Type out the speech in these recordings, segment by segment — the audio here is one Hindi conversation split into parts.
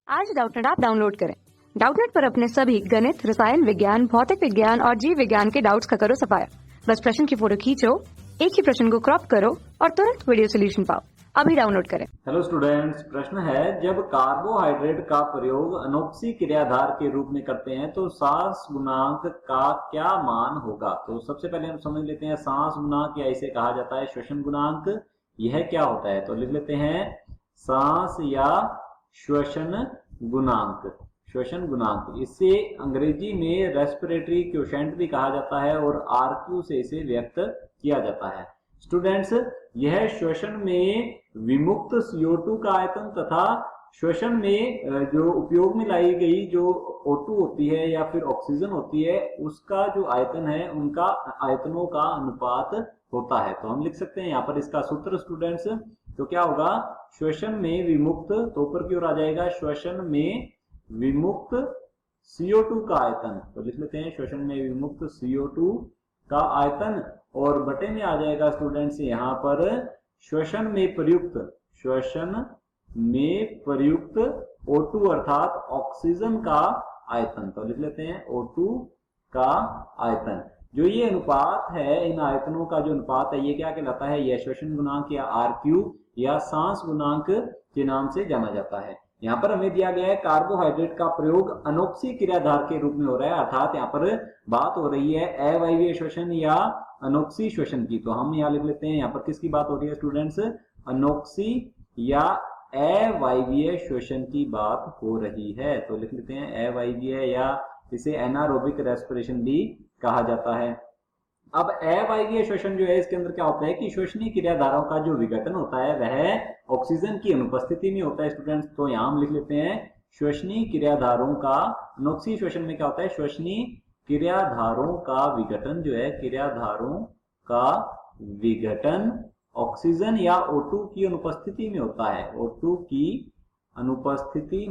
आज डाउटनेट ऐप डाउनलोड करें। डाउटनेट पर अपने सभी गणित, रसायन विज्ञान, भौतिक विज्ञान और जीव विज्ञान के डाउट्स का करो सफाया। बस प्रश्न की फोटो खींचो, एक ही प्रश्न को क्रॉप करो और तुरंत वीडियो सोल्यूशन पाओ। अभी डाउनलोड करें। हेलो स्टूडेंट्स, प्रश्न है जब कार्बोहाइड्रेट का प्रयोग अनोक्सी क्रियाधार के रूप में करते हैं तो सांस गुणांक का क्या मान होगा। तो सबसे पहले हम समझ लेते हैं सांस गुणांक, या इसे कहा जाता है श्वसन गुणांक। यह क्या होता है तो लिख लेते हैं सांस या श्वसन गुणांक। श्वसन गुणांक इसे अंग्रेजी में रेस्पिरेटरी क्वोशेंट भी कहा जाता है और आरक्यू से इसे व्यक्त किया जाता है। स्टूडेंट्स, यह श्वसन में विमुक्त CO2 का आयतन तथा श्वसन में जो उपयोग में लाई गई जो O2 होती है या फिर ऑक्सीजन होती है उसका जो आयतन है उनका आयतनों का अनुपात होता है। तो हम लिख सकते हैं यहाँ पर इसका सूत्र स्टूडेंट्स। तो क्या होगा, श्वसन में विमुक्त, तो ऊपर की ओर आ जाएगा श्वसन में विमुक्त CO2 का आयतन। तो लिख लेते हैं श्वसन में विमुक्त CO2 का आयतन, और बटे में आ जाएगा स्टूडेंट्स यहाँ पर श्वसन में प्रयुक्त O2 अर्थात ऑक्सीजन का आयतन। तो लिख लेते हैं O2 का आयतन। जो ये अनुपात है, इन आयतनों का जो अनुपात है, ये क्या कहलाता है, यह श्वसन गुणांक या RQ या सांस गुणांक के नाम से जाना जाता है। यहाँ पर हमें दिया गया है कार्बोहाइड्रेट का प्रयोग अनोक्सी क्रियाधार के रूप में हो रहा है, अर्थात यहाँ पर बात हो रही है अवायवीय श्वसन या अनोक्सी श्वसन की। तो हम यहाँ लिख लेते हैं यहाँ पर किसकी बात हो रही है स्टूडेंट्स, अनोक्सी या अवायवीय श्वसन की बात हो रही है। तो लिख लेते हैं अवायवीय, या इसे एनारोबिक रेस्पिरेशन भी कहा जाता है। अब अवायवीय श्वसन जो है, इसके अंदर क्या होता है कि श्वसनीय क्रियाधारों का जो विघटन होता है वह ऑक्सीजन की अनुपस्थिति में होता है स्टूडेंट्स। तो यहाँ हम लिख लेते हैं श्वसनीय क्रियाधारों का, अनोक्सी श्वसन में क्या होता है, श्वसनीय क्रियाधारों का विघटन जो है, क्रियाधारों का विघटन ऑक्सीजन या O2 की अनुपस्थिति में होता है। O2 की अनुपस्थिति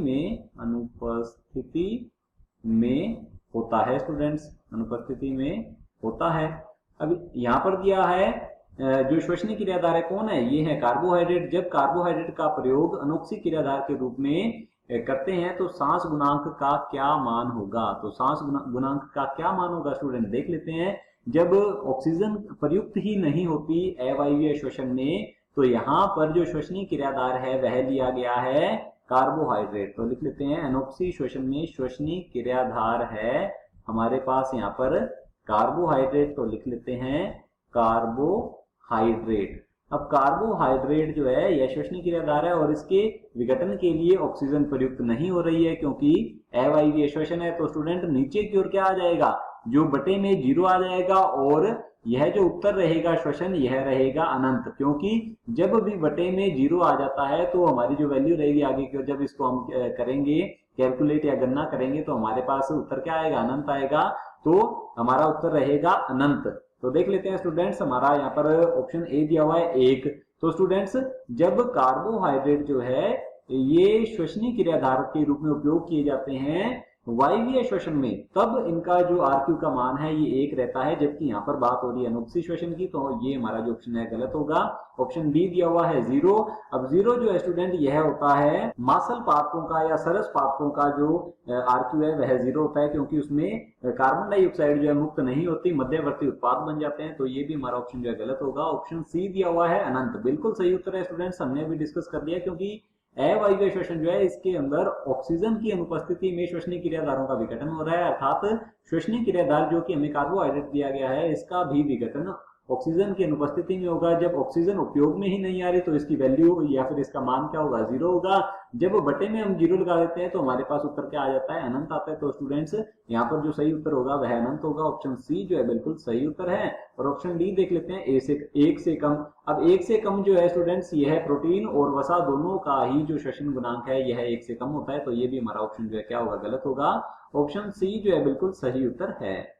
में होता है स्टूडेंट्स, अनुपस्थिति में होता है। अब यहाँ पर दिया है जो श्वसनीय क्रियाधार है कौन है, ये है कार्बोहाइड्रेट। जब कार्बोहाइड्रेट का प्रयोग अनोक्सी क्रियाधार के रूप में करते हैं तो सांस गुणांक का क्या मान होगा। तो सांस गुणांक का क्या मान होगा स्टूडेंट, देख लेते हैं। जब ऑक्सीजन प्रयुक्त ही नहीं होती अवायवीय श्वसन में, तो यहाँ पर जो श्वसनीय क्रियाधार है वह लिया गया है कार्बोहाइड्रेट। तो लिख लेते हैं अनोक्सी श्वसन में श्वसनीय क्रियाधार है हमारे पास यहाँ पर कार्बोहाइड्रेट। तो लिख लेते हैं कार्बोहाइड्रेट। अब कार्बोहाइड्रेट जो है यह श्वसनीय क्रियाधार है और इसके विघटन के लिए ऑक्सीजन प्रयुक्त नहीं हो रही है क्योंकि अवायवीय श्वसन है। तो स्टूडेंट नीचे की ओर क्या आ जाएगा, जो बटे में 0 आ जाएगा, और यह जो उत्तर रहेगा श्वसन यह रहेगा अनंत, क्योंकि जब भी बटे में 0 आ जाता है तो हमारी जो वैल्यू रहेगी आगे की ओर, जब इसको हम करेंगे कैलकुलेट या गणना करेंगे तो हमारे पास उत्तर क्या आएगा, अनंत आएगा। तो हमारा उत्तर रहेगा अनंत। तो देख लेते हैं स्टूडेंट्स, हमारा यहाँ पर ऑप्शन ए दिया हुआ है 1। तो स्टूडेंट्स, जब कार्बोहाइड्रेट जो है ये श्वसनीय क्रियाधार के रूप में उपयोग किए जाते हैं वायवीय श्वसन में, तब इनका जो RQ का मान है ये 1 रहता है, जबकि यहाँ पर बात हो रही है अनोक्सी श्वसन की। तो ये हमारा जो ऑप्शन है गलत होगा। ऑप्शन बी दिया हुआ है 0। अब 0 जो है स्टूडेंट यह होता है मासल पादपों का या सरस पादपों का जो RQ है वह 0 होता है, क्योंकि उसमें कार्बन डाइऑक्साइड जो है मुक्त नहीं होती, मध्यवर्ती उत्पाद बन जाते हैं। तो ये भी हमारा ऑप्शन जो है गलत होगा। ऑप्शन सी दिया हुआ है अनंत, बिल्कुल सही उत्तर है स्टूडेंट्स। हमने भी डिस्कस कर लिया, क्योंकि अवायवीय श्वसन जो है इसके अंदर ऑक्सीजन की अनुपस्थिति में श्वसनीय क्रियाधारों का विघटन हो रहा है, अर्थात श्वसनीय क्रियाधार जो कि हमें कार्बोहाइड्रेट दिया गया है इसका भी विघटन ऑक्सीजन की अनुपस्थिति में होगा। जब ऑक्सीजन उपयोग में ही नहीं आ रही तो इसकी वैल्यू या फिर इसका मान क्या होगा, 0 होगा। जब बटे में हम 0 लगा देते हैं तो हमारे पास उत्तर क्या आ जाता है, अनंत आता है। तो स्टूडेंट्स, यहाँ पर जो सही उत्तर होगा वह अनंत होगा। ऑप्शन सी जो है बिल्कुल सही उत्तर है। और ऑप्शन डी देख लेते हैं, 1 से कम। अब 1 से कम जो है स्टूडेंट्स यह प्रोटीन और वसा दोनों का ही जो श्वसन गुणांक है यह 1 से कम होता है। तो ये भी हमारा ऑप्शन जो है क्या होगा, गलत होगा। ऑप्शन सी जो है बिल्कुल सही उत्तर है।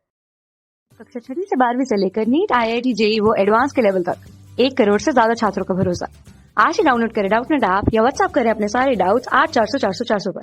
कक्षा 6 से 12वीं से लेकर नीट, IIT, JEE वो एडवांस के लेवल तक 1 करोड़ से ज्यादा छात्रों का भरोसा। आज ही डाउनलोड करें डाउटनेट ऐप या व्हाट्सएप करें अपने सारे डाउट्स 8400 400 400 पर।